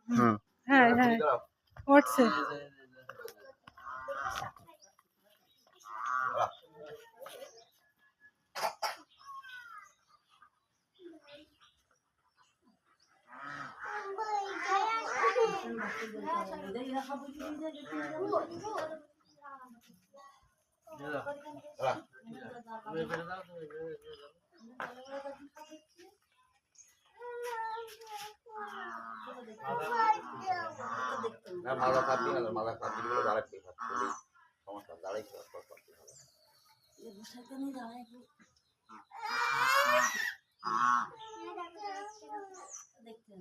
হুম। হ্যাঁ হ্যাঁ উঠছে। না মালা খাবি না, মালা খাবি বলে দাঁড়াচ্ছি সমস্যা দাঁড়াইছি দেখতে